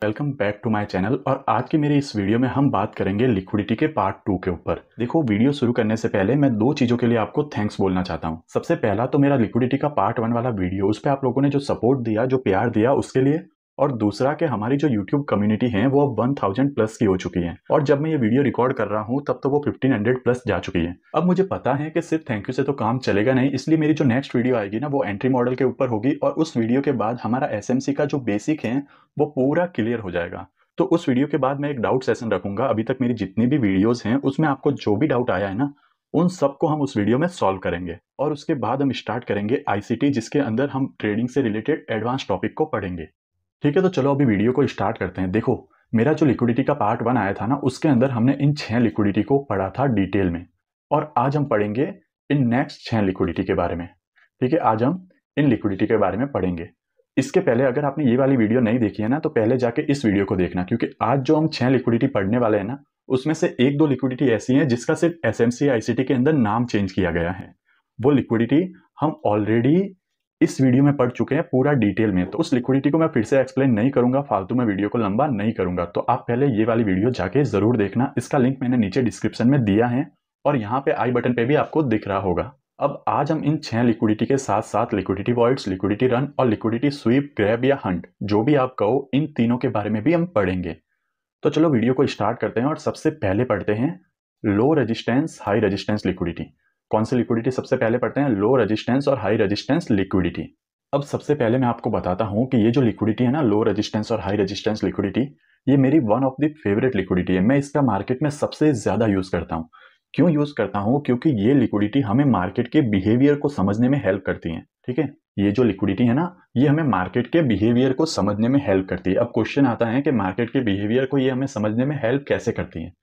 Welcome back to my channel. और आज की मेरी इस वीडियो में हम बात करेंगे लिक्विडिटी के पार्ट 2 के ऊपर। देखो, वीडियो शुरू करने से पहले मैं दो चीज़ों के लिए आपको थैंक्स बोलना चाहता हूँ। सबसे पहला तो मेरा लिक्विडिटी का पार्ट 1 वाला वीडियो, उस पर आप लोगों ने जो सपोर्ट दिया, जो प्यार दिया, उसके लिए। और दूसरा कि हमारी जो यूट्यूब कम्युनिटी है वो अब 1000 प्लस की हो चुकी है। और जब मैं ये वीडियो रिकॉर्ड कर रहा हूँ तब तो वो 1500 प्लस जा चुकी है। अब मुझे पता है कि सिर्फ थैंक यू से तो काम चलेगा नहीं, इसलिए मेरी जो नेक्स्ट वीडियो आएगी ना वो एंट्री मॉडल के ऊपर होगी। और उस वीडियो के बाद हमारा एसएमसी का जो बेसिक है वो पूरा क्लियर हो जाएगा। तो उस वीडियो के बाद मैं एक डाउट सेशन रखूंगा। अभी तक मेरी जितनी भी वीडियोस हैं उसमें आपको जो भी डाउट आया है ना, उन सबको हम उस वीडियो में सॉल्व करेंगे। और उसके बाद हम स्टार्ट करेंगे आईसीटी, जिसके अंदर हम ट्रेडिंग से रिलेटेड एडवांस टॉपिक को पढ़ेंगे। ठीक है, तो चलो अभी वीडियो को स्टार्ट करते हैं। देखो, मेरा जो लिक्विडिटी का पार्ट 1 आया था ना, उसके अंदर हमने इन 6 लिक्विडिटी को पढ़ा था डिटेल में। और आज हम पढ़ेंगे इन नेक्स्ट 6 लिक्विडिटी के बारे में। ठीक है, आज हम इन लिक्विडिटी के बारे में पढ़ेंगे। इसके पहले अगर आपने ये वाली वीडियो नहीं देखी है ना, तो पहले जाके इस वीडियो को देखना, क्योंकि आज जो हम 6 लिक्विडिटी पढ़ने वाले हैं ना, उसमें से एक दो लिक्विडिटी ऐसी हैं जिसका सिर्फ एसएमसी आईसीटी के अंदर नाम चेंज किया गया है। वो लिक्विडिटी हम ऑलरेडी इस वीडियो में पढ़ चुके हैं पूरा डिटेल में। तो उस लिक्विडिटी को मैं फिर से एक्सप्लेन नहीं करूंगा, फालतू में वीडियो को लंबा नहीं करूंगा। तो आप पहले ये वाली वीडियो जाके जरूर देखना। इसका लिंक मैंने नीचे डिस्क्रिप्शन में दिया है और यहाँ पे आई बटन पे भी आपको दिख रहा होगा। अब आज हम इन 6 लिक्विडिटी के साथ साथ लिक्विडिटी वॉइड्स, लिक्विडिटी रन और लिक्विडिटी स्वीप, ग्रैब या हंट, जो भी आप कहो, इन तीनों के बारे में भी हम पढ़ेंगे। तो चलो वीडियो को स्टार्ट करते हैं और सबसे पहले पढ़ते हैं लो रेजिस्टेंस हाई रेजिस्टेंस लिक्विडिटी। कौन सी लिक्विडिटी सबसे पहले पढ़ते हैं? लो रेजिस्टेंस और हाई रेजिस्टेंस लिक्विडिटी। अब सबसे पहले मैं आपको बताता हूं कि ये जो लिक्विडिटी है ना, लो रेजिस्टेंस और हाई रेजिस्टेंस लिक्विडिटी, ये मेरी one of the favourite liquidity है। मैं इसका मार्केट में सबसे ज्यादा यूज करता हूँ। क्यों यूज करता हूँ? क्योंकि ये लिक्विडिटी हमें मार्केट के बिहेवियर को समझने में हेल्प करती है। ठीक है, ये जो लिक्विडिटी है ना, ये हमें मार्केट के बिहेवियर को समझने में हेल्प करती है। अब क्वेश्चन आता है कि मार्केट के बिहेवियर को ये हमें समझने में हेल्प कैसे करती है।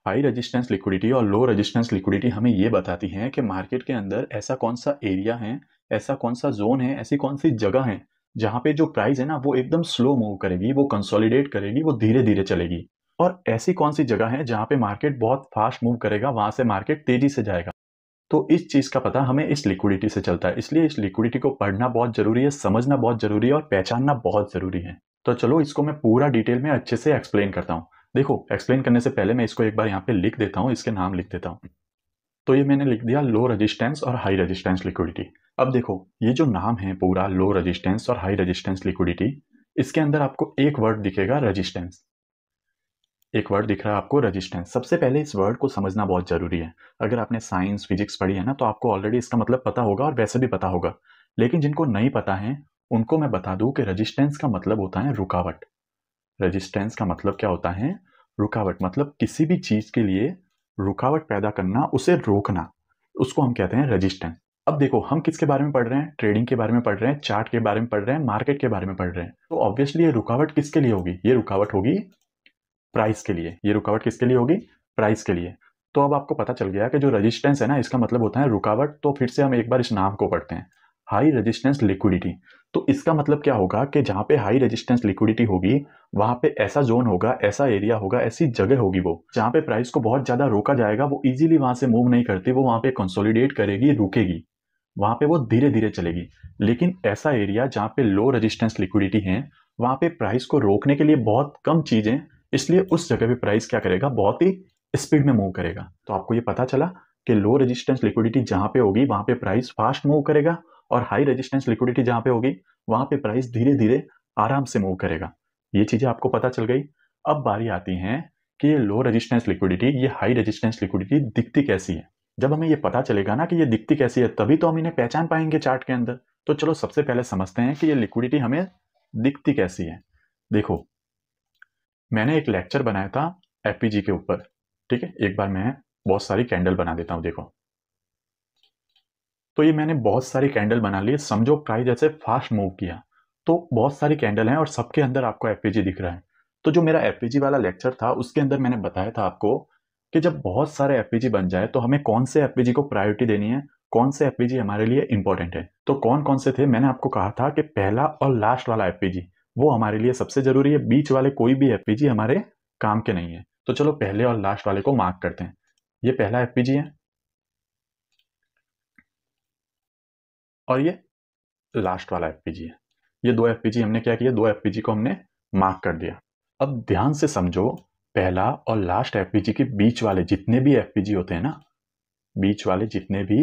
हाई रेजिस्टेंस लिक्विडिटी और लो रेजिस्टेंस लिक्विडिटी हमें ये बताती है कि मार्केट के अंदर ऐसा कौन सा एरिया है, ऐसा कौन सा जोन है, ऐसी कौन सी जगह है जहां पे जो प्राइस है ना वो एकदम स्लो मूव करेगी, वो कंसोलिडेट करेगी, वो धीरे धीरे चलेगी। और ऐसी कौन सी जगह है जहां पे मार्केट बहुत फास्ट मूव करेगा, वहां से मार्केट तेजी से जाएगा। तो इस चीज का पता हमें इस लिक्विडिटी से चलता है। इसलिए इस लिक्विडिटी को पढ़ना बहुत जरूरी है, समझना बहुत जरूरी है और पहचानना बहुत जरूरी है। तो चलो इसको मैं पूरा डिटेल में अच्छे से एक्सप्लेन करता हूँ। देखो, एक्सप्लेन करने से पहले मैं इसको एक बार यहाँ पे लिख देता हूँ, इसके नाम लिख देता हूँ। तो ये मैंने लिख दिया लो रेजिस्टेंस और हाई रेजिस्टेंस लिक्विडिटी। अब देखो, ये जो नाम है पूरा, लो रेजिस्टेंस और हाई रेजिस्टेंस लिक्विडिटी, इसके अंदर आपको एक वर्ड दिखेगा, रेजिस्टेंस। एक वर्ड दिख रहा है आपको, रेजिस्टेंस। सबसे पहले इस वर्ड को समझना बहुत जरूरी है। अगर आपने साइंस फिजिक्स पढ़ी है ना, तो आपको ऑलरेडी इसका मतलब पता होगा और वैसे भी पता होगा। लेकिन जिनको नहीं पता है उनको मैं बता दूं कि रेजिस्टेंस का मतलब होता है रुकावट। रेजिस्टेंस का मतलब क्या होता है? रुकावट। मतलब किसी भी चीज के लिए रुकावट पैदा करना, उसे रोकना, उसको हम कहते हैं रेजिस्टेंस। अब देखो, हम किसके बारे में पढ़ रहे हैं? ट्रेडिंग के बारे में पढ़ रहे हैं, चार्ट के बारे में पढ़ रहे हैं, मार्केट के बारे में पढ़ रहे हैं। तो ऑब्वियसली ये रुकावट किसके लिए होगी? ये रुकावट होगी प्राइस के लिए। ये रुकावट किसके लिए होगी? प्राइस के लिए। तो अब आपको पता चल गया कि जो रेजिस्टेंस है ना, इसका मतलब होता है रुकावट। तो फिर से हम एक बार इस नाम को पढ़ते हैं, हाई रेजिस्टेंस लिक्विडिटी। तो इसका मतलब क्या होगा कि जहां पे हाई रेजिस्टेंस लिक्विडिटी होगी, वहां पे ऐसा जोन होगा, ऐसा एरिया होगा, ऐसी जगह होगी वो जहां पे प्राइस को बहुत ज्यादा रोका जाएगा। वो इजीली वहां से मूव नहीं करती, वो वहां पे कंसोलिडेट करेगी, रुकेगी, वहां पे वो धीरे धीरे चलेगी। लेकिन ऐसा एरिया जहां पे लो रेजिस्टेंस लिक्विडिटी है, वहां पे प्राइस को रोकने के लिए बहुत कम चीजें, इसलिए उस जगह पे प्राइस क्या करेगा? बहुत ही स्पीड में मूव करेगा। तो आपको ये पता चला कि लो रेजिस्टेंस लिक्विडिटी जहां पे होगी वहां पे प्राइस फास्ट मूव करेगा, और हाई रेजिस्टेंस लिक्विडिटी जहां पे होगी वहां पे प्राइस धीरे धीरे आराम से मूव करेगा। ये चीजें आपको पता चल गई। अब बारी आती है कि ये लो रेजिस्टेंस लिक्विडिटी, ये हाई रेजिस्टेंस लिक्विडिटी दिखती कैसी है। जब हमें ये पता चलेगा ना कि ये दिखती कैसी है, तभी तो हम इन्हें पहचान पाएंगे चार्ट के अंदर। तो चलो सबसे पहले समझते हैं कि ये लिक्विडिटी हमें दिखती कैसी है। देखो, मैंने एक लेक्चर बनाया था एफपीजी के ऊपर। ठीक है, एक बार मैं बहुत सारी कैंडल बना देता हूं। देखो, तो ये मैंने बहुत सारी कैंडल बना ली। समझो प्राइस जैसे फास्ट मूव किया, तो बहुत सारी कैंडल हैं और सबके अंदर आपको एफपीजी दिख रहा है। तो जो मेरा एफपीजी वाला लेक्चर था, उसके अंदर मैंने बताया था आपको कि जब बहुत सारे एफपीजी बन जाए तो हमें कौन से एफपीजी को प्रायोरिटी देनी है, कौन से एफपीजी हमारे लिए इंपॉर्टेंट है। तो कौन कौन से थे? मैंने आपको कहा था कि पहला और लास्ट वाला एफपीजी वो हमारे लिए सबसे जरूरी है। बीच वाले कोई भी एफपीजी हमारे काम के नहीं है। तो चलो पहले और लास्ट वाले को मार्क करते हैं। ये पहला एफपीजी है और ये लास्ट वाला एफपीजी है। ये दो एफपीजी हमने क्या किया? दो एफपीजी को हमने मार्क कर दिया। अब ध्यान से समझो, पहला और लास्ट एफपीजी के बीच वाले जितने भी एफपीजी होते हैं ना, बीच वाले जितने भी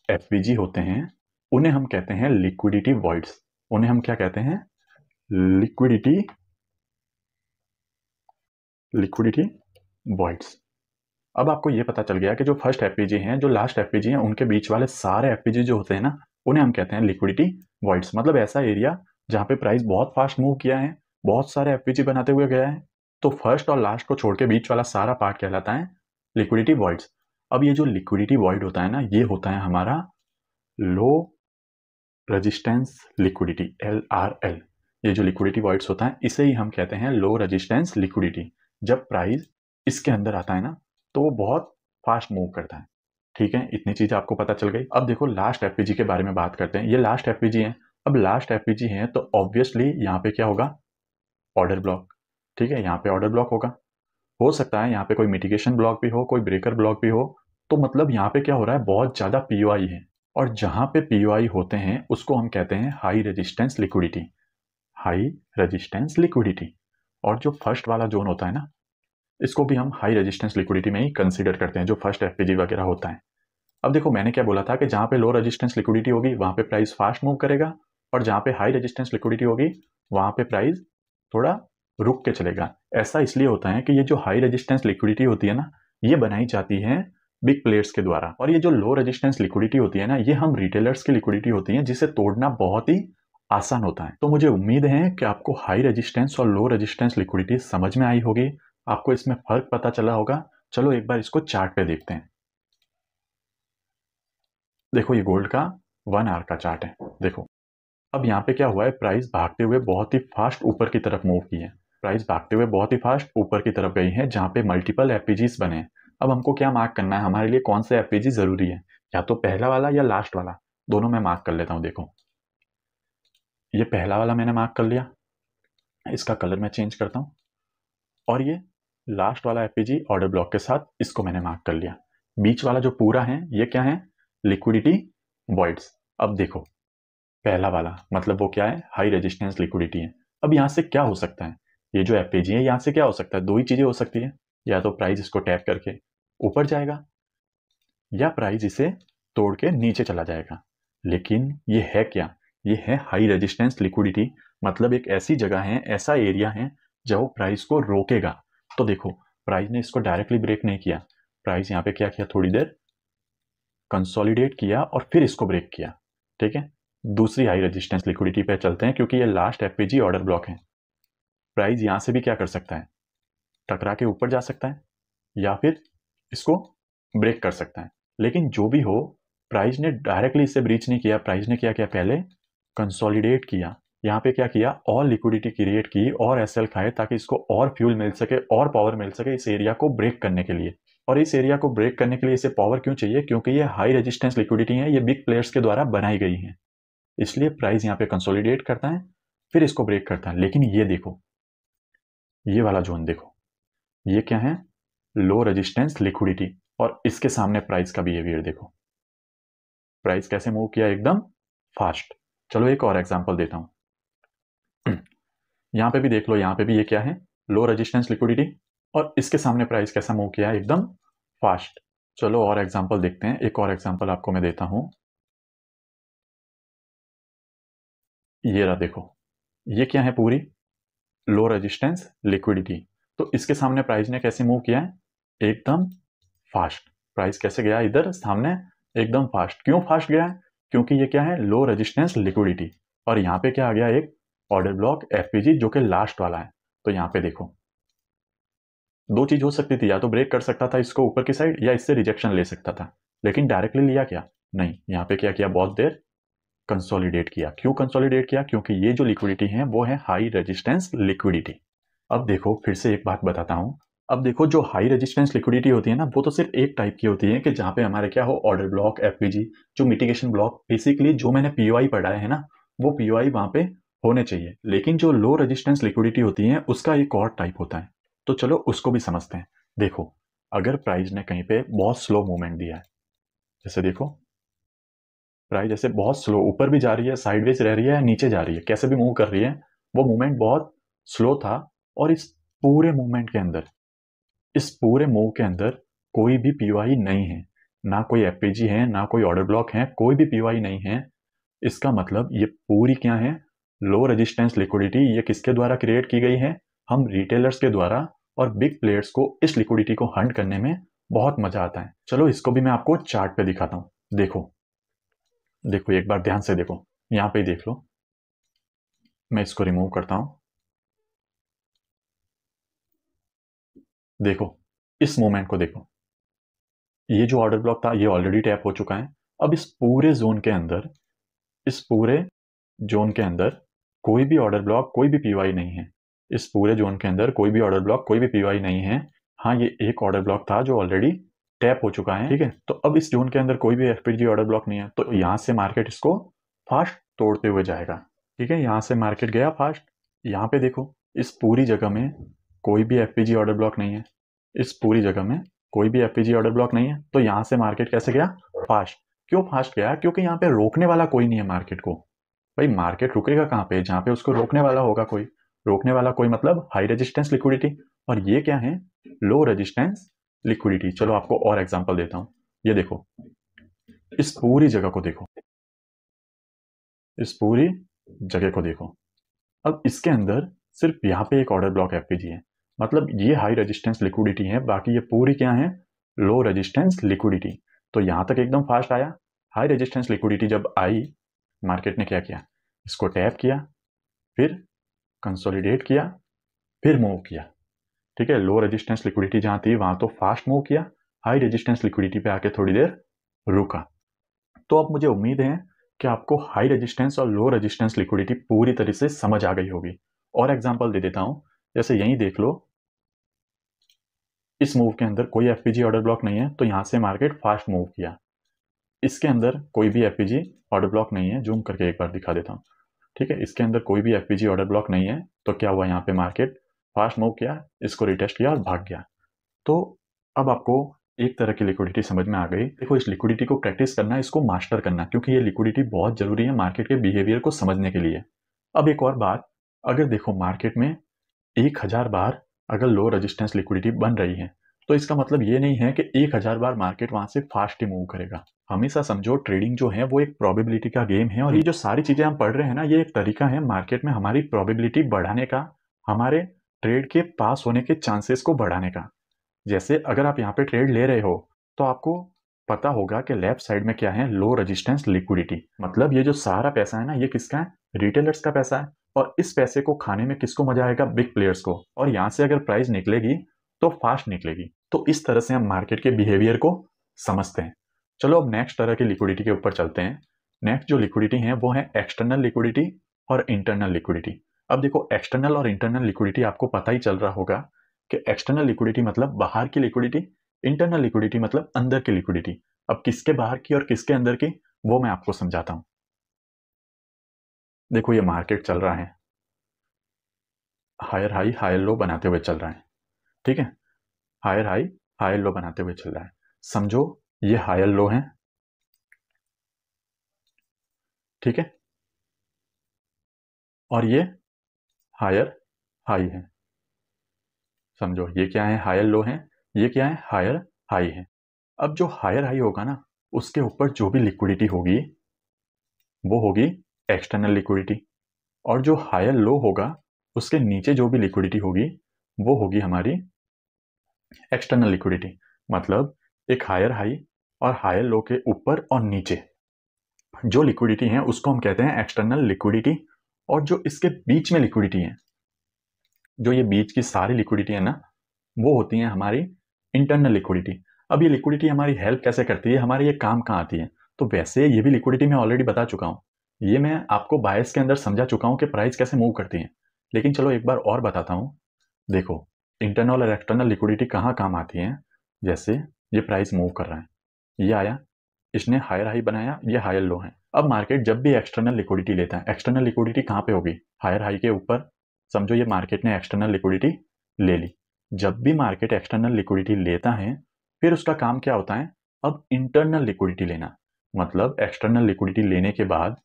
एफपीजी होते हैं उन्हें हम कहते हैं लिक्विडिटी वॉइड्स। उन्हें हम क्या कहते हैं? Liquidity voids. अब आपको ये पता चल गया कि जो फर्स्ट एफपीजी हैं, जो लास्ट एफपीजी हैं, उनके बीच वाले सारे एफपीजी जो होते हैं ना, उन्हें हम कहते हैं लिक्विडिटी वॉइड्स। मतलब ऐसा एरिया जहाँ पे प्राइस बहुत फास्ट मूव किया है, बहुत सारे एफपीजी बनाते हुए गया है, तो फर्स्ट और लास्ट को छोड़ के बीच वाला सारा पार्ट कहलाता है लिक्विडिटी वॉइड्स। अब ये जो लिक्विडिटी वॉइड होता है ना, ये होता है हमारा लो रेजिस्टेंस लिक्विडिटी, LRL। ये जो लिक्विडिटी वॉइड्स होता है इसे ही हम कहते हैं लो रेजिस्टेंस लिक्विडिटी। जब प्राइस इसके अंदर आता है ना, तो वो बहुत फास्ट मूव करता है। ठीक है, इतनी चीज आपको पता चल गई। अब देखो लास्ट एफपीजी के बारे में बात करते हैं। ये लास्ट एफपीजी है। अब लास्ट एफपीजी है तो ऑब्वियसली यहाँ पे क्या होगा? Order block. ठीक है, यहाँ पे ऑर्डर ब्लॉक होगा। हो सकता है यहाँ पे कोई मिटिगेशन ब्लॉक भी हो, कोई ब्रेकर ब्लॉक भी हो। तो मतलब यहाँ पे क्या हो रहा है? बहुत ज्यादा पीओआई है, और जहां पे पीओआई होते हैं उसको हम कहते हैं high resistance liquidity. High resistance liquidity. और जो फर्स्ट वाला जोन होता है ना, इसको भी हम हाई रेजिस्टेंस लिक्विडिटी में ही कंसीडर करते हैं, जो फर्स्ट एफपीजी वगैरह होता है। अब देखो मैंने क्या बोला था कि जहां पे लो रेजिस्टेंस लिक्विडिटी होगी वहां पे प्राइस फास्ट मूव करेगा, और जहां पे हाई रेजिस्टेंस लिक्विडिटी होगी वहां पे प्राइस थोड़ा रुक के चलेगा। ऐसा इसलिए होता है कि ये जो हाई रेजिस्टेंस लिक्विडिटी होती है ना, ये बनाई जाती है बिग प्लेयर्स के द्वारा, और ये जो लो रेजिस्टेंस लिक्विडिटी होती है ना, ये हम रिटेलर्स की लिक्विडिटी होती है, जिसे तोड़ना बहुत ही आसान होता है। तो मुझे उम्मीद है कि आपको हाई रेजिस्टेंस और लो रेजिस्टेंस लिक्विडिटी समझ में आई होगी, आपको इसमें फर्क पता चला होगा। चलो एक बार इसको चार्ट पे देखते हैं। देखो ये गोल्ड का 1 आवर का चार्ट है। देखो अब यहाँ पे क्या हुआ है? प्राइस भागते हुए बहुत ही फास्ट ऊपर की तरफ मूव की है। प्राइस भागते हुए बहुत ही फास्ट ऊपर की तरफ गई है, जहाँ पे मल्टीपल एफपीजीज बने हैं। अब हमको क्या मार्क करना है? हमारे लिए कौन सा एफपीजी जरूरी है? या तो पहला वाला या लास्ट वाला, दोनों में मार्क कर लेता हूँ। देखो ये पहला वाला मैंने मार्क कर लिया, इसका कलर मैं चेंज करता हूँ। और ये लास्ट वाला एफपीजी ऑर्डर ब्लॉक के साथ, इसको मैंने मार्क कर लिया। बीच वाला जो पूरा है ये क्या है? Liquidity voids. अब देखो पहला वाला मतलब वो क्या है? हाई रेजिस्टेंस लिक्विडिटी है। अब यहाँ से क्या हो सकता है? ये जो एफपीजी है यहाँ से क्या हो सकता है? दो ही चीजें हो सकती है, या तो प्राइस इसको टैप करके ऊपर जाएगा, या प्राइस इसे तोड़ के नीचे चला जाएगा। लेकिन ये है क्या? ये है हाई रेजिस्टेंस लिक्विडिटी। मतलब एक ऐसी जगह है, ऐसा एरिया है जब वो प्राइस को रोकेगा। तो देखो प्राइस ने इसको डायरेक्टली ब्रेक नहीं किया, प्राइस यहाँ पे क्या किया? थोड़ी देर कंसोलिडेट किया और फिर इसको ब्रेक किया। ठीक है, दूसरी हाई रेजिस्टेंस लिक्विडिटी पे चलते हैं, क्योंकि ये लास्ट एफपीजी ऑर्डर ब्लॉक है। प्राइस यहां से भी क्या कर सकता है? टकरा के ऊपर जा सकता है, या फिर इसको ब्रेक कर सकता है। लेकिन जो भी हो, प्राइस ने डायरेक्टली इससे ब्रीच नहीं किया। प्राइस ने क्या किया? पहले कंसोलिडेट किया, यहाँ पे क्या किया? और लिक्विडिटी क्रिएट की और एसएल खाए, ताकि इसको और फ्यूल मिल सके और पावर मिल सके इस एरिया को ब्रेक करने के लिए। और इस एरिया को ब्रेक करने के लिए इसे पावर क्यों चाहिए? क्योंकि ये हाई रेजिस्टेंस लिक्विडिटी है, ये बिग प्लेयर्स के द्वारा बनाई गई है, इसलिए प्राइस यहाँ पे कंसोलिडेट करता है, फिर इसको ब्रेक करता है। लेकिन ये देखो, ये वाला जोन देखो, ये क्या है? Low resistance liquidity. और इसके सामने प्राइस का बिहेवियर देखो, प्राइस कैसे मूव किया? एकदम फास्ट। चलो एक और एग्जांपल देता हूं। यहां पे भी देख लो, यहां पे भी ये क्या है? Low resistance liquidity. और इसके सामने प्राइस कैसा मूव किया है? एकदम फास्ट। चलो और एग्जांपल देखते हैं। एक और एग्जांपल आपको मैं देता हूं। ये रहा देखो, ये क्या है? पूरी लो रेजिस्टेंस लिक्विडिटी। तो इसके सामने प्राइस ने कैसे मूव किया है? एकदम फास्ट। प्राइस कैसे गया इधर सामने? एकदम फास्ट। क्यों फास्ट गया है? क्योंकि ये क्या है? Low resistance liquidity. और यहाँ पे क्या आ गया? एक ऑर्डर ब्लॉक एफपीजी, जो कि लास्ट वाला है। तो यहाँ पे देखो दो चीज हो सकती थी, या तो ब्रेक कर सकता था इसको ऊपर की साइड, या इससे रिजेक्शन ले सकता था। लेकिन डायरेक्टली लिया क्या? नहीं, यहाँ पे क्या किया? बहुत देर कंसोलिडेट किया। क्यों कंसोलिडेट किया? क्योंकि ये जो लिक्विडिटी है वो है हाई रेजिस्टेंस लिक्विडिटी। अब देखो फिर से एक बात बताता हूं। अब देखो जो हाई रेजिस्टेंस लिक्विडिटी होती है ना, वो तो सिर्फ एक टाइप की होती है, कि जहां पे हमारे क्या हो? ऑर्डर ब्लॉक, एफपीजी, जो मिटिगेशन ब्लॉक, बेसिकली जो मैंने पीओआई पढ़ाया है ना, वो पीओआई वहां पे होने चाहिए। लेकिन जो लो रेजिस्टेंस लिक्विडिटी होती है उसका एक और टाइप होता है। तो चलो उसको भी समझते हैं। देखो अगर प्राइस ने कहीं पे बहुत स्लो मूवमेंट दिया है, जैसे देखो प्राइस जैसे बहुत स्लो ऊपर भी जा रही है, साइडवेज रह रही है, नीचे जा रही है, कैसे भी मूव कर रही है, वो मूवमेंट बहुत स्लो था। और इस पूरे मूवमेंट के अंदर, इस पूरे मूव के अंदर कोई भी पीओआई नहीं है, ना कोई एफपीजी है, ना कोई ऑर्डर ब्लॉक है, कोई भी पीओआई नहीं है। इसका मतलब ये पूरी क्या है, लो रेजिस्टेंस लिक्विडिटी। ये किसके द्वारा क्रिएट की गई है, हम रिटेलर्स के द्वारा। और बिग प्लेयर्स को इस लिक्विडिटी को हंट करने में बहुत मजा आता है। चलो इसको भी मैं आपको चार्ट पे दिखाता हूँ। देखो देखो एक बार ध्यान से देखो, यहाँ पे ही देख लो। मैं इसको रिमूव करता हूँ। देखो इस मोमेंट को देखो, ये जो ऑर्डर ब्लॉक था ये ऑलरेडी टैप हो चुका है। अब इस पूरे जोन के अंदर, इस पूरे जोन के अंदर कोई भी ऑर्डर ब्लॉक, कोई भी पीओआई नहीं है। इस पूरे जोन के अंदर कोई भी ऑर्डर ब्लॉक, कोई भी पीओआई नहीं है। हाँ, ये एक ऑर्डर ब्लॉक था जो ऑलरेडी टैप हो चुका है, ठीक है। तो अब इस जोन के अंदर कोई भी एफपीजी ऑर्डर ब्लॉक नहीं है, तो यहाँ से मार्केट इसको फास्ट तोड़ते हुए जाएगा, ठीक है। यहाँ से मार्केट गया फास्ट। यहाँ पे देखो, इस पूरी जगह में कोई भी एफपीजी ऑर्डर ब्लॉक नहीं है, इस पूरी जगह में कोई भी एफपीजी ऑर्डर ब्लॉक नहीं है। तो यहाँ से मार्केट कैसे गया, फास्ट। क्यों फास्ट गया, क्योंकि यहाँ पे रोकने वाला कोई नहीं है मार्केट को। भाई मार्केट रुकेगा कहाँ पे, जहाँ पे उसको रोकने वाला होगा कोई। रोकने वाला कोई मतलब हाई रेजिस्टेंस लिक्विडिटी, और ये क्या है, लो रेजिस्टेंस लिक्विडिटी। चलो आपको और एग्जांपल देता हूँ। ये देखो, इस पूरी जगह को देखो, इस पूरी जगह को देखो। अब इसके अंदर सिर्फ यहाँ पे एक ऑर्डर ब्लॉक एफपीजी है, मतलब ये हाई रेजिस्टेंस लिक्विडिटी है, बाकी ये पूरी क्या है, लो रेजिस्टेंस लिक्विडिटी। तो यहाँ तक एकदम फास्ट आया। हाई रेजिस्टेंस लिक्विडिटी जब आई, मार्केट ने क्या किया, इसको टैप किया, फिर कंसोलिडेट किया, फिर मूव किया, ठीक है। लो रेजिस्टेंस लिक्विडिटी जहाँ थी वहाँ तो फास्ट मूव किया, हाई रेजिस्टेंस लिक्विडिटी पे आके थोड़ी देर रुका। तो अब मुझे उम्मीद है कि आपको हाई रेजिस्टेंस और लो रेजिस्टेंस लिक्विडिटी पूरी तरह से समझ आ गई होगी। और एग्जांपल दे देता हूँ, जैसे यहीं देख लो, इस मूव के अंदर कोई एफपीजी ऑर्डर ब्लॉक नहीं है, तो यहाँ से मार्केट फास्ट मूव किया। इसके अंदर कोई भी एफपीजी ऑर्डर ब्लॉक नहीं है, जूम करके एक बार दिखा देता हूँ, ठीक है। इसके अंदर कोई भी एफपीजी ऑर्डर ब्लॉक नहीं है, तो क्या हुआ, यहाँ पे मार्केट फास्ट मूव किया, इसको रिटेस्ट किया और भाग गया। तो अब आपको एक तरह की लिक्विडिटी समझ में आ गई। देखो, इस लिक्विडिटी को प्रैक्टिस करना, इसको मास्टर करना, क्योंकि ये लिक्विडिटी बहुत जरूरी है मार्केट के बिहेवियर को समझने के लिए। अब एक और बात, अगर देखो मार्केट में 1000 बार अगर लो रेजिस्टेंस लिक्विडिटी बन रही है, तो इसका मतलब ये नहीं है कि 1000 बार मार्केट वहां से फास्ट ही मूव करेगा। हमेशा समझो, ट्रेडिंग जो है वो एक प्रोबेबिलिटी का गेम है, और ये जो सारी चीजें हम पढ़ रहे हैं ना, ये एक तरीका है मार्केट में हमारी प्रोबेबिलिटी बढ़ाने का, हमारे ट्रेड के पास होने के चांसेस को बढ़ाने का। जैसे अगर आप यहाँ पे ट्रेड ले रहे हो, तो आपको पता होगा कि लेफ्ट साइड में क्या है, लो रेजिस्टेंस लिक्विडिटी। मतलब ये जो सारा पैसा है ना, ये किसका है, रिटेलर्स का पैसा है। और इस पैसे को खाने में किसको मजा आएगा, बिग प्लेयर्स को। और यहाँ से अगर प्राइस निकलेगी तो फास्ट निकलेगी। तो इस तरह से हम मार्केट के बिहेवियर को समझते हैं। चलो अब नेक्स्ट तरह की लिक्विडिटी के ऊपर चलते हैं। नेक्स्ट जो लिक्विडिटी है वो है एक्सटर्नल लिक्विडिटी और इंटरनल लिक्विडिटी। अब देखो, एक्सटर्नल और इंटरनल लिक्विडिटी आपको पता ही चल रहा होगा कि एक्सटर्नल लिक्विडिटी मतलब बाहर की लिक्विडिटी, इंटरनल लिक्विडिटी मतलब अंदर की लिक्विडिटी। अब किसके बाहर की और किसके अंदर की, वो मैं आपको समझाता हूं। देखो, ये मार्केट चल रहा है, हायर हाई हायर लो बनाते हुए चल रहा है, ठीक है। हायर हाई हायर लो बनाते हुए चल रहा है। समझो ये हायर लो है, ठीक है, और ये हायर हाई है। समझो ये क्या है, हायर लो है, ये क्या है, हायर हाई है। अब जो हायर हाई होगा ना, उसके ऊपर जो भी लिक्विडिटी होगी वो होगी एक्सटर्नल लिक्विडिटी, और जो हायर लो होगा उसके नीचे जो भी लिक्विडिटी होगी वो होगी हमारी एक्सटर्नल लिक्विडिटी। मतलब एक हायर हाई और हायर लो के ऊपर और नीचे जो लिक्विडिटी है उसको हम कहते हैं एक्सटर्नल लिक्विडिटी। और जो इसके बीच में लिक्विडिटी है, जो ये बीच की सारी लिक्विडिटी है ना, वो होती है हमारी इंटरनल लिक्विडिटी। अब ये लिक्विडिटी हमारी हेल्प कैसे करती है, हमारी ये काम कहाँ आती है। तो वैसे ये भी लिक्विडिटी मैं ऑलरेडी बता चुका हूँ, ये मैं आपको बायस के अंदर समझा चुका हूँ कि प्राइस कैसे मूव करती है। लेकिन चलो एक बार और बताता हूँ। देखो, इंटरनल और एक्सटर्नल लिक्विडिटी कहाँ काम आती है। जैसे ये प्राइस मूव कर रहा है, ये आया, इसने हायर हाई बनाया, ये हायर लो है। अब मार्केट जब भी एक्सटर्नल लिक्विडिटी लेता है, एक्सटर्नल लिक्विडिटी कहाँ पे होगी, हायर हाई के ऊपर। समझो ये मार्केट ने एक्सटर्नल लिक्विडिटी ले ली। जब भी मार्केट एक्सटर्नल लिक्विडिटी लेता है, फिर उसका काम क्या होता है, अब इंटरनल लिक्विडिटी लेना। मतलब एक्सटर्नल लिक्विडिटी लेने के बाद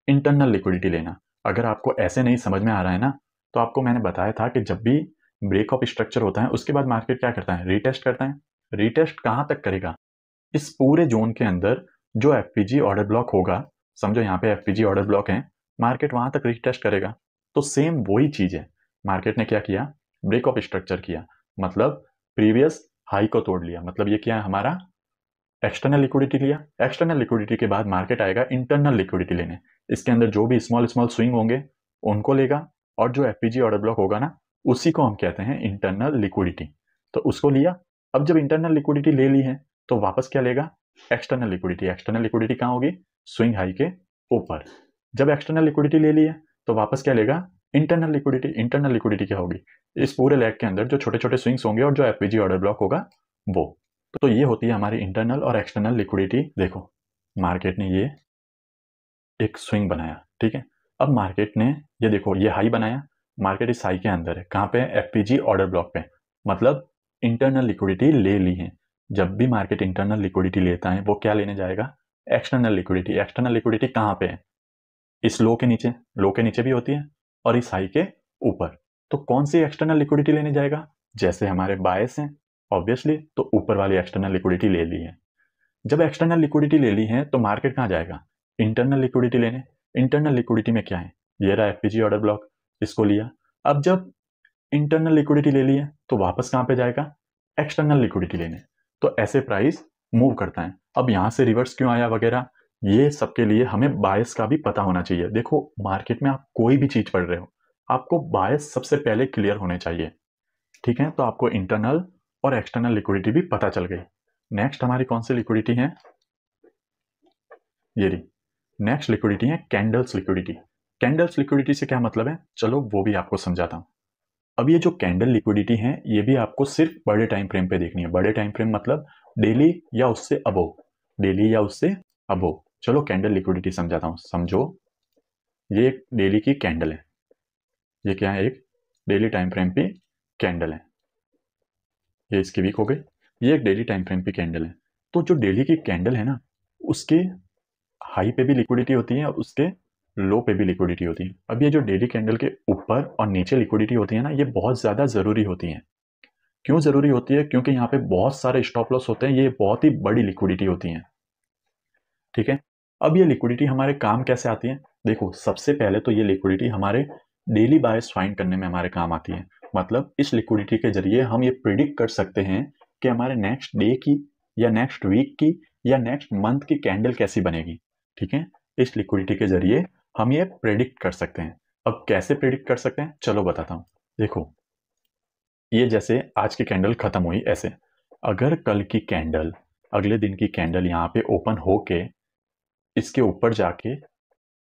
इंटरनल लिक्विडिटी लेना। अगर आपको ऐसे नहीं समझ में आ रहा है ना, तो आपको मैंने बताया था कि जब भी ब्रेक ऑफ स्ट्रक्चर होता है, उसके बाद मार्केट क्या करता है, रीटेस्ट करता है। रीटेस्ट कहाँ तक करेगा, इस पूरे जोन के अंदर जो एफपीजी ऑर्डर ब्लॉक होगा, समझो यहाँ पे एफपीजी ऑर्डर ब्लॉक है, मार्केट वहां तक रीटेस्ट करेगा। तो सेम वही चीज है, मार्केट ने क्या किया, ब्रेक ऑफ स्ट्रक्चर किया, मतलब प्रीवियस हाई को तोड़ लिया। मतलब ये क्या है, हमारा एक्सटर्नल लिक्विडिटी लिया। एक्सटर्नल लिक्विडिटी के बाद मार्केट आएगा इंटरनल लिक्विडिटी लेने, इसके अंदर जो भी स्मॉल स्मॉल स्विंग होंगे उनको लेगा, और जो एफपीजी ऑर्डर ब्लॉक होगा ना, उसी को हम कहते हैं इंटरनल लिक्विडिटी। तो उसको लिया। अब जब इंटरनल लिक्विडिटी ले ली है तो वापस क्या लेगा, एक्सटर्नल लिक्विडिटी। एक्सटर्नल लिक्विडिटी कहाँ होगी, स्विंग हाई के ऊपर। जब एक्सटर्नल लिक्विडिटी ले ली है तो वापस क्या लेगा, इंटरनल लिक्विडिटी। इंटरनल लिक्विडिटी क्या होगी, इस पूरे लेग के अंदर जो छोटे छोटे स्विंग्स होंगे और जो एफपीजी ऑर्डर ब्लॉक होगा वो। तो ये होती है हमारी इंटरनल और एक्सटर्नल लिक्विडिटी। देखो मार्केट ने ये एक स्विंग बनाया, ठीक है। अब मार्केट ने ये देखो ये हाई बनाया, मार्केट इस हाई के अंदर है, कहाँ पे, एफपीजी ऑर्डर ब्लॉक पे, मतलब इंटरनल लिक्विडिटी ले ली है। जब भी मार्केट इंटरनल लिक्विडिटी लेता है वो क्या लेने जाएगा, एक्सटर्नल लिक्विडिटी। एक्सटर्नल लिक्विडिटी कहाँ पे है, इस लो के नीचे, लो के नीचे भी होती है और इस हाई के ऊपर। तो कौन सी एक्सटर्नल लिक्विडिटी लेने जाएगा, जैसे हमारे बायस हैं ऑब्वियसली, तो ऊपर वाली एक्सटर्नल लिक्विडिटी ले ली है। जब एक्सटर्नल लिक्विडिटी ले ली है तो मार्केट कहाँ जाएगा, इंटरनल लिक्विडिटी लेने। इंटरनल लिक्विडिटी में क्या है, ये रहा एफपीजी ऑर्डर ब्लॉक, इसको लिया। अब जब इंटरनल लिक्विडिटी ले ली है तो वापस कहाँ पे जाएगा, एक्सटर्नल लिक्विडिटी लेने। तो ऐसे प्राइस मूव करता है। अब यहाँ से रिवर्स क्यों आया वगैरह, ये सबके लिए हमें बायस का भी पता होना चाहिए। देखो मार्केट में आप कोई भी चीज पढ़ रहे हो, आपको बायस सबसे पहले क्लियर होने चाहिए, ठीक है। तो आपको इंटरनल और एक्सटर्नल लिक्विडिटी भी पता चल गई। नेक्स्ट हमारी कौन सी लिक्विडिटी है, ये रही। नेक्स्ट लिक्विडिटी है कैंडल्स लिक्विडिटी। कैंडल्स लिक्विडिटी से क्या मतलब है, चलो वो भी आपको समझाता हूं। अब ये जो कैंडल लिक्विडिटी है ये भी आपको सिर्फ बड़े टाइम फ्रेम पे देखनी है। बड़े टाइम फ्रेम मतलब डेली या उससे अबोव, डेली या उससे अबोव। चलो कैंडल लिक्विडिटी समझाता हूं, समझो ये एक डेली की कैंडल है, ये क्या है, एक डेली टाइम फ्रेम पे कैंडल है, ये इसकी वीक हो गई। ये एक डेली टाइम फ्रेम पे कैंडल है। तो जो डेली की कैंडल है ना, उसके हाई पे भी लिक्विडिटी होती है और उसके लो पे भी लिक्विडिटी होती है। अब ये जो डेली कैंडल के ऊपर और नीचे लिक्विडिटी होती है ना, ये बहुत ज़्यादा ज़रूरी होती है। क्यों ज़रूरी होती है, क्योंकि यहाँ पे बहुत सारे स्टॉप लॉस होते हैं, ये बहुत ही बड़ी लिक्विडिटी होती है, ठीक है। अब ये लिक्विडिटी हमारे काम कैसे आती है, देखो सबसे पहले तो ये लिक्विडिटी हमारे डेली बायस फाइंड करने में हमारे काम आती है। मतलब इस लिक्विडिटी के जरिए हम ये प्रिडिक्ट कर सकते हैं कि हमारे नेक्स्ट डे की या नेक्स्ट वीक की या नेक्स्ट मंथ की कैंडल कैसी बनेगी, ठीक है। इस लिक्विडिटी के जरिए हम ये प्रेडिक्ट कर सकते हैं। अब कैसे प्रेडिक्ट कर सकते हैं, चलो बताता हूं। देखो ये जैसे आज की कैंडल खत्म हुई ऐसे, अगर कल की कैंडल, अगले दिन की कैंडल यहाँ पे ओपन होके इसके ऊपर जाके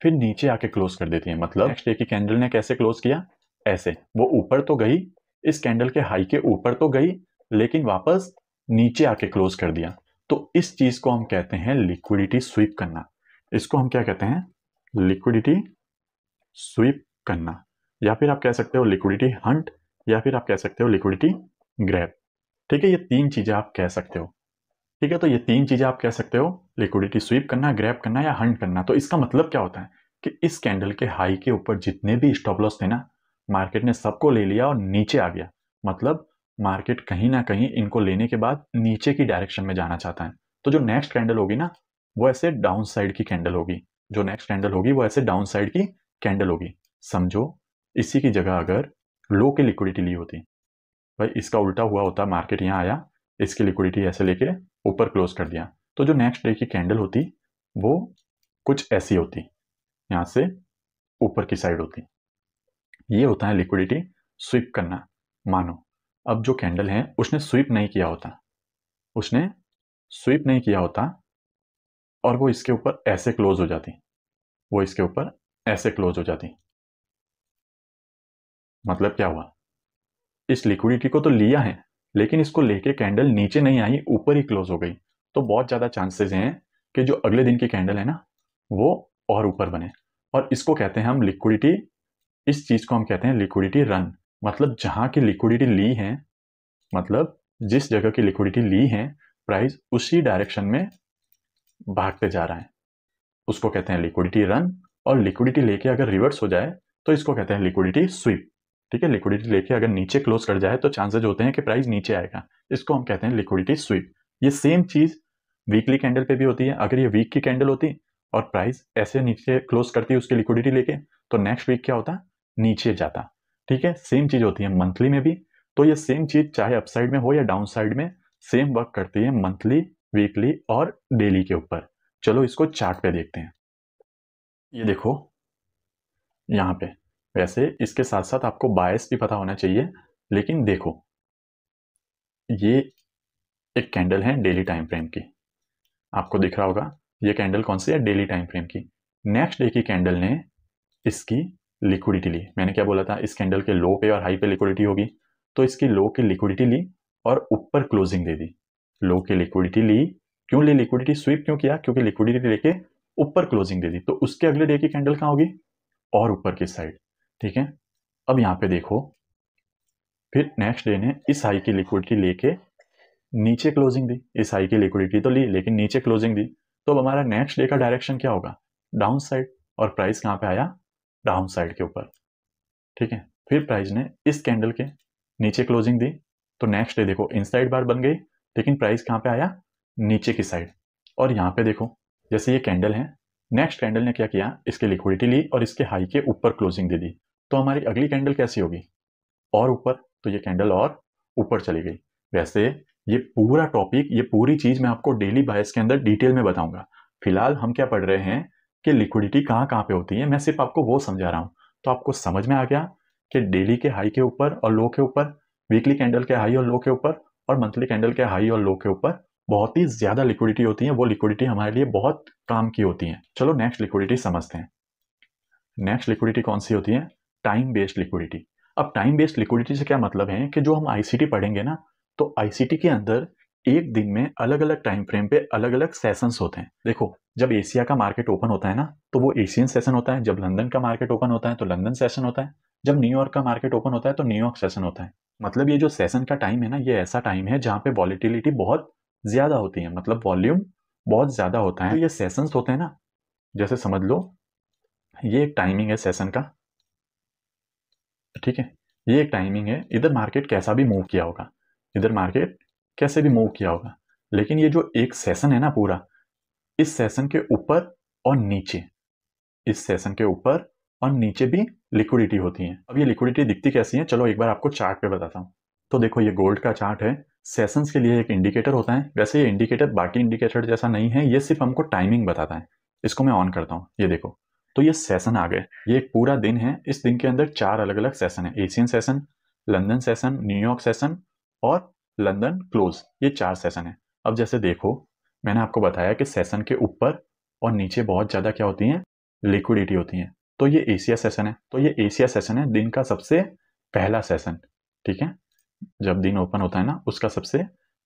फिर नीचे आके क्लोज कर देती है, मतलब नेक्स्ट डे की कैंडल ने कैसे क्लोज किया, ऐसे वो ऊपर तो गई, इस कैंडल के हाई के ऊपर तो गई, लेकिन वापस नीचे आके क्लोज कर दिया। तो इस चीज को हम कहते हैं लिक्विडिटी स्वीप करना। इसको हम क्या कहते हैं, लिक्विडिटी स्वीप करना, या फिर आप कह सकते हो लिक्विडिटी हंट, या फिर आप कह सकते हो लिक्विडिटी ग्रैब, ठीक है। ये तीन चीजें आप कह सकते हो, ठीक है। तो ये तीन चीजें आप कह सकते हो, लिक्विडिटी स्वीप करना, ग्रैब करना या हंट करना। तो इसका मतलब क्या होता है कि इस कैंडल के हाई के ऊपर जितने भी स्टॉप लॉस थे ना, मार्केट ने सबको ले लिया और नीचे आ गया। मतलब मार्केट कहीं ना कहीं इनको लेने के बाद नीचे की डायरेक्शन में जाना चाहता है। तो जो नेक्स्ट कैंडल होगी ना, वो ऐसे डाउन साइड की कैंडल होगी। जो नेक्स्ट कैंडल होगी वो ऐसे डाउन साइड की कैंडल होगी। समझो इसी की जगह अगर लो की लिक्विडिटी ली होती, भाई इसका उल्टा हुआ होता, मार्केट यहाँ आया, इसकी लिक्विडिटी ऐसे लेके ऊपर क्लोज कर दिया, तो जो नेक्स्ट डे की कैंडल होती वो कुछ ऐसी होती, यहाँ से ऊपर की साइड होती। ये होता है लिक्विडिटी स्वीप करना। मानो अब जो कैंडल है उसने स्वीप नहीं किया होता, उसने स्वीप नहीं किया होता और वो इसके ऊपर ऐसे क्लोज हो जाती, वो इसके ऊपर ऐसे क्लोज हो जाती। मतलब क्या हुआ, इस लिक्विडिटी को तो लिया है लेकिन इसको लेके कैंडल नीचे नहीं आई, ऊपर ही क्लोज हो गई। तो बहुत ज़्यादा चांसेस हैं कि जो अगले दिन की कैंडल है ना, वो और ऊपर बने। और इसको कहते हैं हम लिक्विडिटी, इस चीज़ को हम कहते हैं लिक्विडिटी रन। मतलब जहाँ की लिक्विडिटी ली है, मतलब जिस जगह की लिक्विडिटी ली है, प्राइस उसी डायरेक्शन में भागते जा रहा है, उसको कहते हैं लिक्विडिटी रन। और लिक्विडिटी लेके अगर रिवर्स हो जाए तो इसको कहते हैं लिक्विडिटी स्वीप। ठीक है, लिक्विडिटी लेके अगर नीचे क्लोज कर जाए तो चांसेस होते हैं कि प्राइस नीचे आएगा, इसको हम कहते हैं लिक्विडिटी स्वीप। ये सेम चीज वीकली कैंडल पे भी होती है। अगर ये वीक की कैंडल होती और प्राइस ऐसे नीचे क्लोज करती है उसकी लिक्विडिटी लेके, तो नेक्स्ट वीक क्या होता, नीचे जाता। ठीक है, सेम चीज होती है मंथली में भी। तो ये सेम चीज चाहे अपसाइड में हो या डाउन साइड में सेम वर्क करती है मंथली, वीकली और डेली के ऊपर। चलो इसको चार्ट पे देखते हैं। ये देखो यहाँ पे, वैसे इसके साथ साथ आपको बायस भी पता होना चाहिए, लेकिन देखो ये एक कैंडल है डेली टाइम फ्रेम की, आपको दिख रहा होगा ये कैंडल कौन सी है, डेली टाइम फ्रेम की। नेक्स्ट डे की कैंडल ने इसकी लिक्विडिटी ली। मैंने क्या बोला था, इस कैंडल के लो पे और हाई पे लिक्विडिटी होगी, तो इसकी लो की लिक्विडिटी ली और ऊपर क्लोजिंग दे दी। लो की लिक्विडिटी ली, क्यों ली लिक्विडिटी, स्वीप क्यों किया, क्योंकि लिक्विडिटी लेके ऊपर क्लोजिंग दे दी। तो उसके अगले डे की कैंडल कहाँ होगी, और ऊपर की साइड। ठीक है, अब यहाँ पे देखो फिर नेक्स्ट डे ने इस हाई की लिक्विडिटी लेके नीचे क्लोजिंग दी। इस हाई की लिक्विडिटी तो ली लेकिन नीचे क्लोजिंग दी, तो अब हमारा नेक्स्ट डे का डायरेक्शन क्या होगा, डाउन साइड। और प्राइस कहाँ पे आया, डाउन साइड के ऊपर। ठीक है, फिर प्राइस ने इस कैंडल के नीचे क्लोजिंग दी, तो नेक्स्ट डे देखो इनसाइड बार बन गई, लेकिन प्राइस कहाँ पे आया, नीचे की साइड। और यहाँ पे देखो जैसे ये कैंडल है, नेक्स्ट कैंडल ने क्या किया, इसकी लिक्विडिटी ली और इसके हाई के ऊपर क्लोजिंग दे दी। तो हमारी अगली कैंडल कैसी होगी, और ऊपर। तो ये कैंडल और ऊपर चली गई। वैसे ये पूरा टॉपिक, ये पूरी चीज मैं आपको डेली बायस के अंदर डिटेल में बताऊंगा। फिलहाल हम क्या पढ़ रहे हैं कि लिक्विडिटी कहाँ कहाँ पे होती है, मैं सिर्फ आपको वो समझा रहा हूँ। तो आपको समझ में आ गया कि डेली के हाई के ऊपर और लो के ऊपर, वीकली कैंडल के हाई और लो के ऊपर, और मंथली कैंडल के हाई और लो के ऊपर बहुत ही ज्यादा लिक्विडिटी होती है। वो लिक्विडिटी हमारे लिए बहुत काम की होती है। चलो नेक्स्ट लिक्विडिटी समझते हैं। नेक्स्ट लिक्विडिटी कौन सी होती है, टाइम बेस्ड लिक्विडिटी। अब टाइम बेस्ड लिक्विडिटी से क्या मतलब है कि जो हम आईसीटी पढ़ेंगे ना, तो आईसीटी के अंदर एक दिन में अलग अलग टाइम फ्रेम पे अलग अलग सेशंस होते हैं। देखो जब एशिया का मार्केट ओपन होता है ना, तो वो एशियन सेशन होता है। जब लंदन का मार्केट ओपन होता है तो लंदन सेशन होता है। जब न्यूयॉर्क का मार्केट ओपन होता है तो न्यूयॉर्क सेशन होता है। मतलब ये जो सेशन का टाइम है ना, ये ऐसा टाइम है जहाँ पे वॉलिटिलिटी बहुत ज्यादा होती है, मतलब वॉल्यूम बहुत ज्यादा होता है। तो ये सेशंस होते हैं ना, जैसे समझ लो ये एक टाइमिंग है सेशन का। ठीक है, ये एक टाइमिंग है। इधर मार्केट कैसा भी मूव किया होगा, इधर मार्केट कैसे भी मूव किया होगा, लेकिन ये जो एक सेशन है ना पूरा, इस सेशन के ऊपर और नीचे, इस सेशन के ऊपर और नीचे भी लिक्विडिटी होती है। अब ये लिक्विडिटी दिखती कैसी है, चलो एक बार आपको चार्ट पे बताता हूँ। तो देखो ये गोल्ड का चार्ट है। सेशंस के लिए एक इंडिकेटर होता है। वैसे ये इंडिकेटर बाकी इंडिकेटर जैसा नहीं है, ये सिर्फ हमको टाइमिंग बताता है। इसको मैं ऑन करता हूँ, ये देखो तो ये सेशन आ गए। ये एक पूरा दिन है, इस दिन के अंदर 4 अलग अलग सेशन है, Asian session, London session, New York session और लंदन क्लोज, ये 4 सेशन है। अब जैसे देखो मैंने आपको बताया कि सेशन के ऊपर और नीचे बहुत ज्यादा क्या होती है, लिक्विडिटी होती है। तो ये एशिया सेशन है, तो ये एशिया सेशन है, दिन का सबसे पहला सेशन। ठीक है, जब दिन ओपन होता है ना, उसका सबसे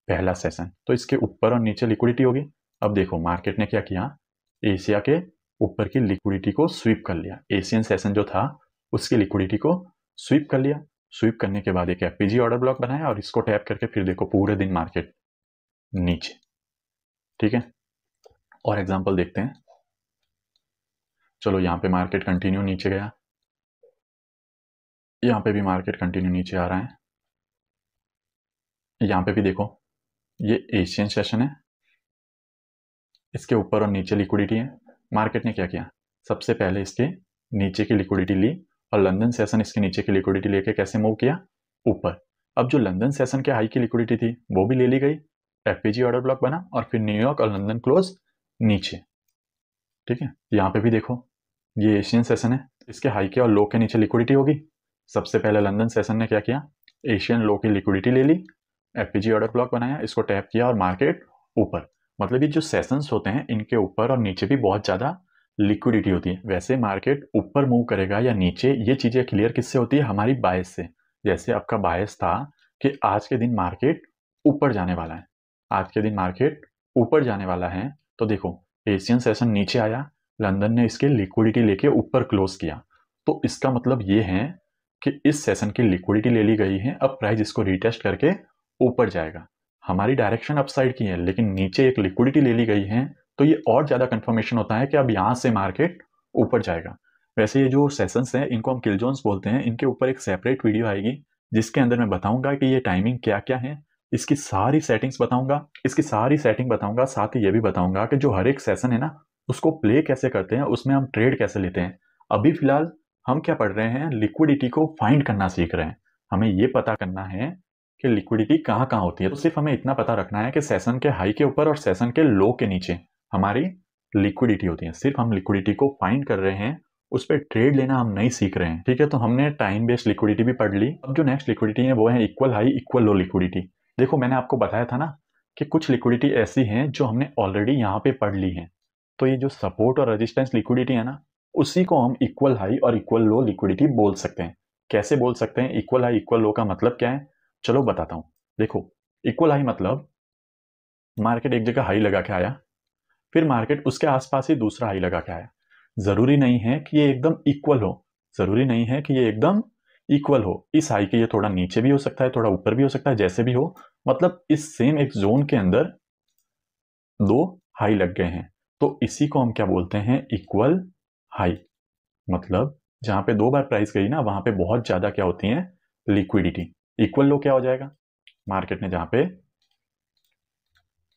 पहला सेशन। तो इसके ऊपर और नीचे लिक्विडिटी होगी। अब देखो मार्केट ने क्या किया, एशिया के ऊपर की लिक्विडिटी को स्वीप कर लिया। एशियन सेशन जो था उसकी लिक्विडिटी को स्वीप कर लिया। स्वीप करने के बाद एक एफपीजी ऑर्डर ब्लॉक बनाया और इसको टैप करके फिर देखो पूरे दिन मार्केट नीचे। ठीक है, और एग्जांपल देखते हैं। चलो यहाँ पे मार्केट कंटिन्यू नीचे गया, यहाँ पे भी मार्केट कंटिन्यू नीचे आ रहा है। यहाँ पे भी देखो ये एशियन सेशन है, इसके ऊपर और नीचे लिक्विडिटी है। मार्केट ने क्या किया, सबसे पहले इसके नीचे की लिक्विडिटी ली और लंदन सेशन इसके नीचे की लिक्विडिटी लेके कैसे मूव किया, ऊपर। अब जो लंदन सेशन के हाई की लिक्विडिटी थी वो भी ले ली गई, एफपीजी ऑर्डर ब्लॉक बना और फिर न्यूयॉर्क और लंदन क्लोज नीचे। ठीक है, यहाँ पे भी देखो ये एशियन सेशन है, इसके हाई के और लो के नीचे लिक्विडिटी होगी। सबसे पहले लंदन सेशन ने क्या किया, एशियन लो की लिक्विडिटी ले ली, एफपीजी ऑर्डर ब्लॉक बनाया, इसको टैप किया और मार्केट ऊपर। मतलब ये जो सेशंस होते हैं इनके ऊपर और नीचे भी बहुत ज्यादा लिक्विडिटी होती है। वैसे मार्केट ऊपर मूव करेगा या नीचे, ये चीजें क्लियर किससे होती है, हमारी बायस से। जैसे आपका बायस था कि आज के दिन मार्केट ऊपर जाने वाला है, आज के दिन मार्केट ऊपर जाने वाला है। तो देखो एशियन सेशन नीचे आया, लंदन ने इसके लिक्विडिटी लेके ऊपर क्लोज किया। तो इसका मतलब ये है कि इस सेशन की लिक्विडिटी ले ली गई है, अब प्राइस इसको रिटेस्ट करके ऊपर जाएगा। हमारी डायरेक्शन अपसाइड की है लेकिन नीचे एक लिक्विडिटी ले ली गई है, तो ये और ज्यादा कंफर्मेशन होता है कि अब यहां से मार्केट ऊपर जाएगा। वैसे ये जो सेशंस हैं इनको हम किल जोन्स बोलते हैं। इनके ऊपर एक सेपरेट वीडियो आएगी जिसके अंदर मैं बताऊंगा कि ये टाइमिंग क्या क्या है, इसकी सारी सेटिंग्स बताऊंगा, इसकी सारी सेटिंग बताऊंगा। साथ ही ये भी बताऊंगा कि जो हर एक सेशन है ना उसको प्ले कैसे करते हैं, उसमें हम ट्रेड कैसे लेते हैं। अभी फिलहाल हम क्या पढ़ रहे हैं, लिक्विडिटी को फाइंड करना सीख रहे हैं। हमें ये पता करना है कि लिक्विडिटी कहाँ कहाँ होती है। तो सिर्फ हमें इतना पता रखना है कि सेशन के हाई के ऊपर और सेशन के लो के नीचे हमारी लिक्विडिटी होती है। सिर्फ हम लिक्विडिटी को फाइंड कर रहे हैं, उस पर ट्रेड लेना हम नहीं सीख रहे हैं। ठीक है, तो हमने टाइम बेस्ड लिक्विडिटी भी पढ़ ली। अब जो नेक्स्ट लिक्विडिटी है वो है इक्वल हाई इक्वल लो लिक्विडिटी। देखो मैंने आपको बताया था ना कि कुछ लिक्विडिटी ऐसी हैं जो हमने ऑलरेडी यहाँ पे पढ़ ली है। तो ये जो सपोर्ट और रेजिस्टेंस लिक्विडिटी है ना, उसी को हम इक्वल हाई और इक्वल लो लिक्विडिटी बोल सकते हैं। कैसे बोल सकते हैं? इक्वल हाई इक्वल लो का मतलब क्या है, चलो बताता हूँ। देखो, इक्वल हाई मतलब मार्केट एक जगह हाई लगा के आया, फिर मार्केट उसके आसपास ही दूसरा हाई लगा के आया। जरूरी नहीं है कि ये एकदम इक्वल हो, जरूरी नहीं है कि ये एकदम इक्वल हो। इस हाई के ये थोड़ा नीचे भी हो सकता है, थोड़ा ऊपर भी हो सकता है, जैसे भी हो। मतलब इस सेम एक जोन के अंदर दो हाई लग गए हैं, तो इसी को हम क्या बोलते हैं, इक्वल हाई। मतलब जहां पे दो बार प्राइस गई ना वहां पे बहुत ज्यादा क्या होती है, लिक्विडिटी। इक्वल लो क्या हो जाएगा, मार्केट ने जहां पे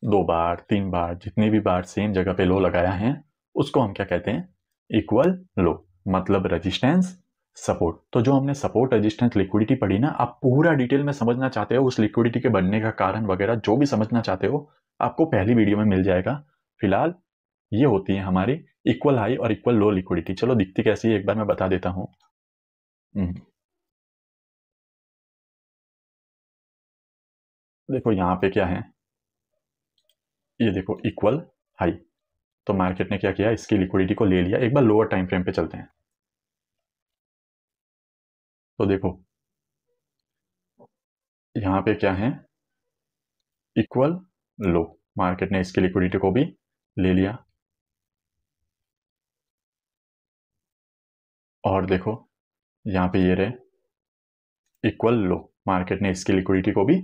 दो बार तीन बार जितनी भी बार सेम जगह पे लो लगाया है उसको हम क्या कहते हैं, इक्वल लो। मतलब रेजिस्टेंस सपोर्ट। तो जो हमने सपोर्ट रेजिस्टेंस लिक्विडिटी पढ़ी ना, आप पूरा डिटेल में समझना चाहते हो, उस लिक्विडिटी के बनने का कारण वगैरह जो भी समझना चाहते हो आपको पहली वीडियो में मिल जाएगा। फिलहाल ये होती है हमारी इक्वल हाई और इक्वल लो लिक्विडिटी। चलो दिखती कैसी है एक बार मैं बता देता हूँ। देखो यहाँ पे क्या है, ये देखो इक्वल हाई। तो मार्केट ने क्या किया, इसकी लिक्विडिटी को ले लिया। एक बार लोअर टाइम फ्रेम पे चलते हैं। तो देखो यहाँ पे क्या है, इक्वल लो। मार्केट ने इसकी लिक्विडिटी को भी ले लिया। और देखो यहाँ पे ये रहे इक्वल लो, मार्केट ने इसकी लिक्विडिटी को भी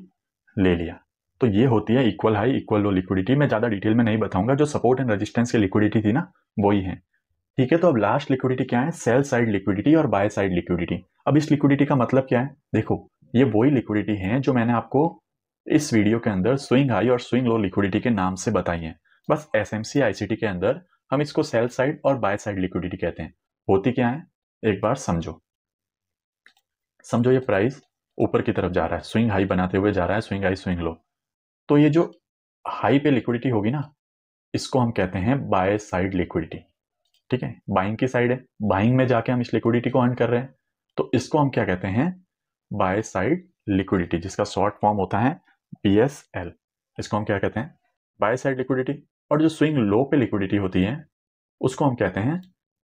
ले लिया। तो ये होती है इक्वल हाई इक्वल लो लिक्विडिटी। मैं ज़्यादा डिटेल में नहीं बताऊंगा, जो सपोर्ट एंड रेजिस्टेंस की लिक्विडिटी थी ना वही है। ठीक है, तो अब लास्ट लिक्विडिटी क्या है, सेल साइड लिक्विडिटी और बाय साइड लिक्विडिटी। अब इस लिक्विडिटी का मतलब क्या है, देखो ये वही लिक्विडिटी है जो मैंने आपको इस वीडियो के अंदर स्विंग हाई और स्विंग लो लिक्विडिटी के नाम से बताई है। बस एसएमसी आईसीटी के अंदर हम इसको सेल साइड और बाय साइड लिक्विडिटी कहते हैं। होती क्या है एक बार समझो। समझो ये प्राइस ऊपर की तरफ जा रहा है, स्विंग हाई बनाते हुए जा रहा है, स्विंग हाई स्विंग लो। तो ये जो हाई पे लिक्विडिटी होगी ना, इसको हम कहते हैं बाय साइड लिक्विडिटी। ठीक है, बाइंग की साइड है, बाइंग में जाके हम इस लिक्विडिटी को अर्न कर रहे हैं, तो इसको हम क्या कहते हैं, बाय साइड लिक्विडिटी, जिसका शॉर्ट फॉर्म होता है BSL। इसको हम क्या कहते हैं, बाय साइड लिक्विडिटी। और जो स्विंग लो पे लिक्विडिटी होती है उसको हम कहते हैं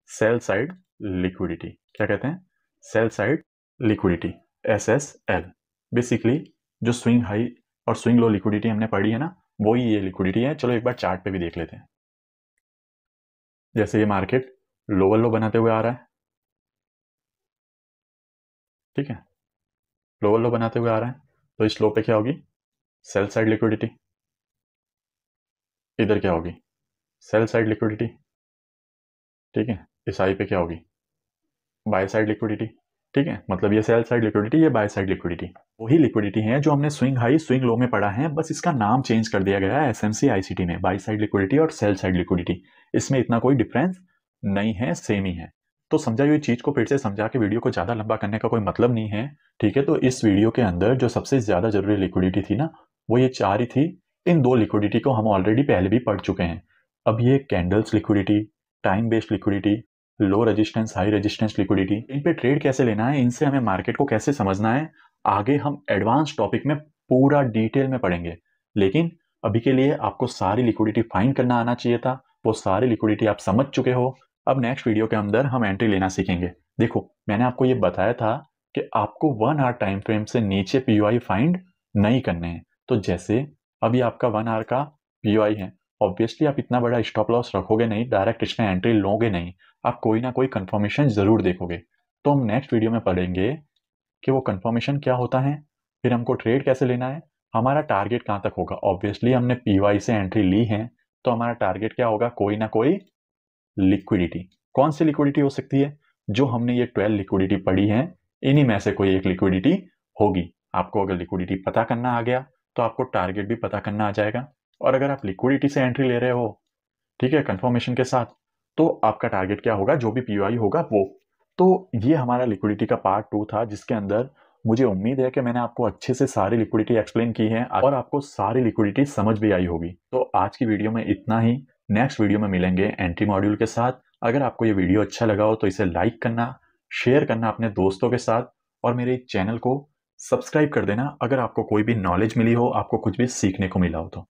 सेल साइड लिक्विडिटी। क्या कहते हैं, sell side liquidity, SSL। Basically जो स्विंग हाई और स्विंग लो लिक्विडिटी हमने पढ़ी है ना, वही ये लिक्विडिटी है। चलो एक बार चार्ट पे भी देख लेते हैं। जैसे ये मार्केट लोअर लो बनाते हुए आ रहा है, ठीक है, लोअर लो बनाते हुए आ रहा है, तो इस लो पे क्या होगी, सेल साइड लिक्विडिटी। इधर क्या होगी, सेल साइड लिक्विडिटी। ठीक है, इस हाई पे क्या होगी, बाय साइड लिक्विडिटी। ठीक है, मतलब ये सेल साइड लिक्विडिटी, ये बाय साइड लिक्विडिटी। वही लिक्विडिटी है जो हमने स्विंग हाई स्विंग लो में पढ़ा है, बस इसका नाम चेंज कर दिया गया है एसएमसी आईसीटी में, बाय साइड लिक्विडिटी और सेल साइड लिक्विडिटी। इसमें इतना कोई डिफरेंस नहीं है, सेम ही है। तो समझा, हुई चीज को फिर से समझा के वीडियो को ज्यादा लंबा करने का कोई मतलब नहीं है। ठीक है, तो इस वीडियो के अंदर जो सबसे ज्यादा जरूरी लिक्विडिटी थी ना, वो ये चार ही थी। इन दो लिक्विडिटी को हम ऑलरेडी पहले भी पढ़ चुके हैं। अब ये candles liquidity, time based liquidity, low resistance high resistance liquidity, इन पे ट्रेड कैसे लेना है, इनसे हमें मार्केट को कैसे समझना है, आगे हम एडवांस टॉपिक में पूरा डिटेल में पढ़ेंगे। लेकिन अभी के लिए आपको सारी लिक्विडिटी फाइंड करना आना चाहिए था, वो सारी लिक्विडिटी आप समझ चुके हो। अब नेक्स्ट वीडियो के अंदर हम एंट्री लेना सीखेंगे। देखो मैंने आपको ये बताया था कि आपको 1 आवर टाइम फ्रेम से नीचे POI फाइंड नहीं करने हैं। तो जैसे अभी आपका 1 आवर का POI है, ऑब्वियसली आप इतना बड़ा स्टॉप लॉस रखोगे नहीं, डायरेक्ट इसमें एंट्री लोगे नहीं, आप कोई ना कोई कंफर्मेशन जरूर देखोगे। तो हम नेक्स्ट वीडियो में पढ़ेंगे कि वो कंफर्मेशन क्या होता है, फिर हमको ट्रेड कैसे लेना है, हमारा टारगेट कहाँ तक होगा। ऑब्वियसली हमने POI से एंट्री ली है, तो हमारा टारगेट क्या होगा, कोई ना कोई लिक्विडिटी। कौन सी लिक्विडिटी हो सकती है, जो हमने ये 12 लिक्विडिटी पढ़ी है, इन्हीं में से कोई एक लिक्विडिटी होगी। आपको अगर लिक्विडिटी पता करना आ गया तो आपको टारगेट भी पता करना आ जाएगा। और अगर आप लिक्विडिटी से एंट्री ले रहे हो, ठीक है, कंफर्मेशन के साथ, तो आपका टारगेट क्या होगा, जो भी पीओआई होगा वो। तो ये हमारा लिक्विडिटी का पार्ट 2 था, जिसके अंदर मुझे उम्मीद है कि मैंने आपको अच्छे से सारी लिक्विडिटी एक्सप्लेन की है और आपको सारी लिक्विडिटी समझ भी आई होगी। तो आज की वीडियो में इतना ही। नेक्स्ट वीडियो में मिलेंगे एंट्री मॉड्यूल के साथ। अगर आपको ये वीडियो अच्छा लगा हो तो इसे लाइक करना, शेयर करना अपने दोस्तों के साथ, और मेरे चैनल को सब्सक्राइब कर देना अगर आपको कोई भी नॉलेज मिली हो, आपको कुछ भी सीखने को मिला हो तो।